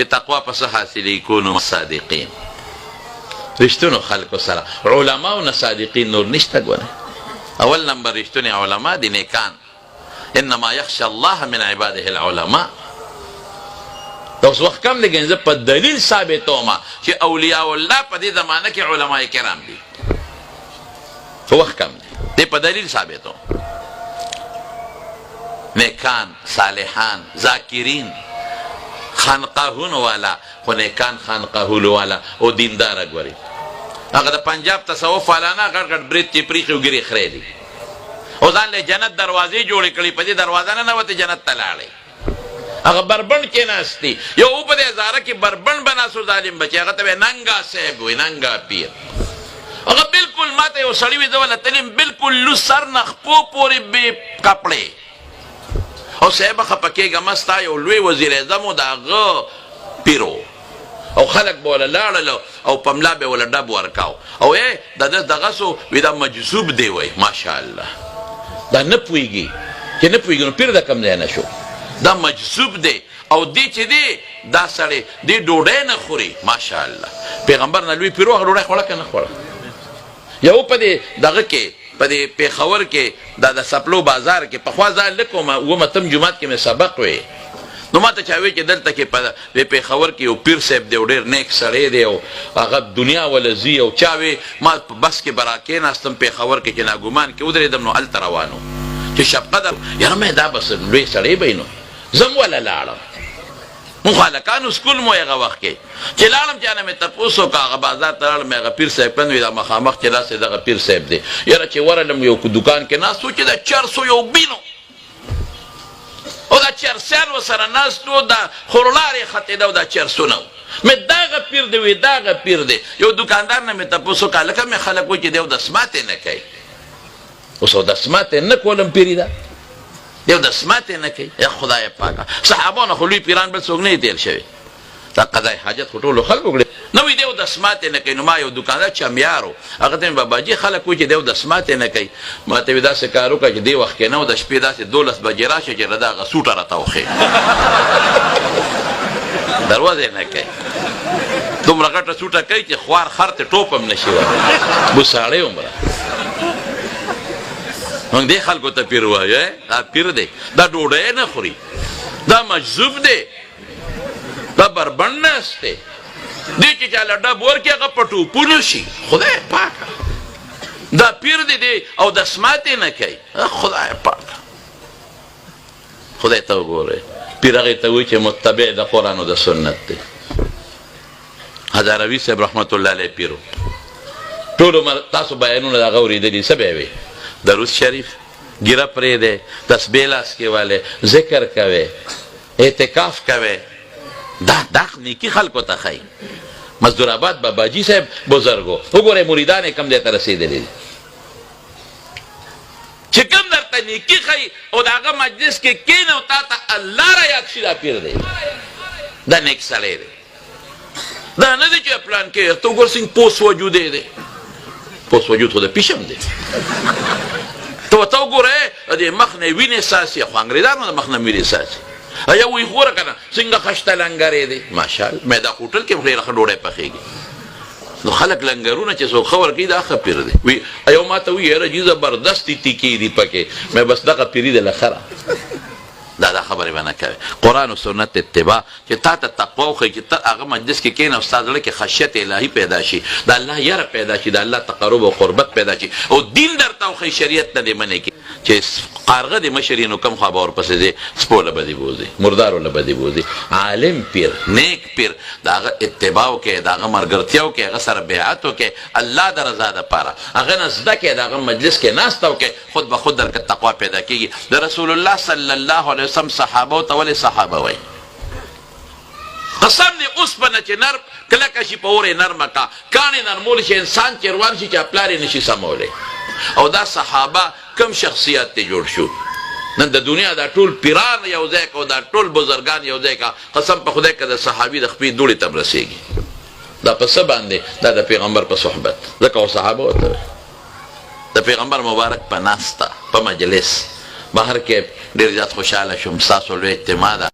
چې تقوا پس حاصلې کونو صادقین رښتونو خلکو سره علماو نه صادقین نور نشته ګوره اول نمبر رښتونی علما دي نیکان انما یخشى الله من عباده العلماء دا اوس وخت کم دی زه په دلیل ثابتوم چې اولیاء الله په دې زمانه کې علما کرام دي په وخت کم دی په دلیل ثابتوم نیکان صالحان ذاکرین خانقاهونو والا خو نیکان خانقاهونو والا او دینداره ګوري هغه د پنجاب تصوف والا نه غټ غټ برید چې پریښي او ګیرې خرې دي او ځان له جنت دروازې جوړې کړي په دې دروازه نه ننوتې جنت ته لاړې هغه بربند کې ناستي یو او په دې هزاره کې بربند به ناستو ظالم بچی هغه ته به ننګا صاحب وي ننګا پیر هغه بلکل ماته یو سړي وي زه وله تلیم بلکل لوس سر نه خپو پورې بې کپړې او صاحبه خفه کېږه ستا یو لوی وزیر اعظم و د هغه پیرو او خلک به وله لاړل او په ملا به وله ډب ورکاو او د ده دغه سو وي دا مجذوب دی وی ماشاءالله دا نه پوهېږي چې نه پوهېږي نو پیر د کوم ځای نه شو دا مجذوب دی او دی چې دی دا سړی دی ډوډۍ نه خوري ماشاءالله پیغمبر نه لوی پیرو هغه ډوډۍ خوړه که نه خوړه یو په دې دغه کې په دې پېښور کې دا د سپلو بازار کې پخوا ځان لږ وم اووم اتم جومات کې مې سبق وی نو ما ته چا وی چې دلته کې په پېښور کې یو پیر صاحب دی او ډېر نیک سړی دی او هغه دنیا وله ځي او چا وی ما په بس کې به راکېناستم پېښور کې چې ناګومان کې ودرېدم نو هلته روان و چې شب قدر یاره مې دا بس لوی سړی به نو زم وله لاړم مونږ هلکانو سکول مو هغه وخت کې چې لاړم چا نه مې تپوس وکړه هغه بازار ته لاړم هغه پیر صاحب کړن وي دا مخامخ چې داسې دغه پیر صاحب دی یاره چې ورغلم یو دوکان کې ناست و چې د چرسو یو بینو او دا چرسیان ورسره ناست و دا خورلار یې ختېده او دا چرسونه و مې دغه پیر دی وي دغه پیر دی یو دوکاندار نه مې تپوس وکړه هلکه مې خلک وایي چې دی اودسمات یې نه کوي اوس اودسمات یې نه کولم پیري ده یو دسمات یې نه کوي یا خدای پاکه صحابانو خو لوی پیران بل څوک نه تیر شوي دا قضای حاجت خو ټولو خلکو کړې نه وي دی اودسمات یې نه کوي نو ما یو دوکاندار چمیار و هغه ته مې باباجي خلک وایي چې دی اودسمات یې نه کوي ما ته وي داسې کار وکړه چې دې وخت کې نه و د شپې داسې 12 بجې راشه چې د هغه سوټه راته وښې دروازه یې نه کوي دومره غټه سوټه کوي چې خوار خر ته ټوپ هم نه شي وهلی بوساړی عمره موږ دې خلکو ته پیر وایو دا پیر دی دا ډوډۍ نه خوري دا مجذوب دی دا بربند ناست دی دې چې چا له ډب ورکړي هغه په ټوپونو شي خدای پاکه دا پیر دی او دسمات یې نه کوي خدای پاکه خدای ته وګورئ پیر هغې ته وایي چې متبع د قرآن او د سنت دی هزاروي صاحب رحمت الله علیه پیرو ټول عمر تاسو بیانونه د هغه اورېدلي څه به یې وي درود شریف ګیره پرېږدی تسبیح لاس کې والې ذکر کوې اعتکاف کوې دا نیکي خلکو ته ښایي مزدور آباد باباجي صاحب بزرګو وګورئ مریدان یې کوم ځای ته رسېدلي دي چې کوم درته نیکي ښایي او د هغه مجلس کې کښېنه او تا ته الله را یاد شي دا پیر دی دا نیک سړی دی دا نه دی چې پلان کې ته وګوره څنګه پوس وجود دی پوس وجود خو د پیشم دی ته ورته وګوره د مخ نه وینې څاڅي خو انګریزانو د مخ نه وینې څاڅي یا وایي ګوره که نه څنګه خشته لنګرې دی ماشاءالله میدا هوټل کې هم ډېره ښه ډوډۍ پخېږي نو خلک لنګرونه چې څوک ښه ورکوي دا ښه پیر دی وي یو ما ته وایي یاره جي زبردستې تیکې دي پکې مې بس دغه پیري دی له خره دا خبرې به نه کوې قرآن و سنت اتباع چې تا ته تقوا وښایي چې ته هغه مجلس کې کښېنه او ستا زړه کې خشیت الهي پیدا شي د الله یره پیدا شي د الله تقرب او قربت پیدا شي او دین درته وښایي شریعت نه دې منې کړي چې قارغه دې مشر یې نو کم خوا به ورپسې ځې سپو له به دې بوځې مردارو له به دې بوځې عالم پیر نیک پیر د هغه اتباع وکړې د هغه ملګرتیا وکړې هغه سره بیعت وکړې الله د رضا دپاره هغه نه زده کړې د هغه مجلس کې ناسته وکړې خود به خود درکه تقوا پیدا کېږي د رسول الله صلی الله علیه وسلم صحابه ته ولې صحابه وایي قسم دې اوسپنه چې نرم کلکه شي په اور یې نرمه کا کاڼې نرمولی شي انسان چې روان شي چې پلار یې نشي سمولی او دا صحابه کم شخصیت ته جوړ شو نن د دنیا دا ټول پیران یو ځای کا او دا ټول بزرګان یو ځای کا قسم په خدای که د صحابي د خپې دوړې ته م رسېږي دا په څه باندې دا د پیغمبر په صحبت ځکه او صحابه ورته د پیغمبر مبارک په ناسته په مجلس بهر کې ډېر زیات خوشحاله شوم ستاسو لوی اجتماع ده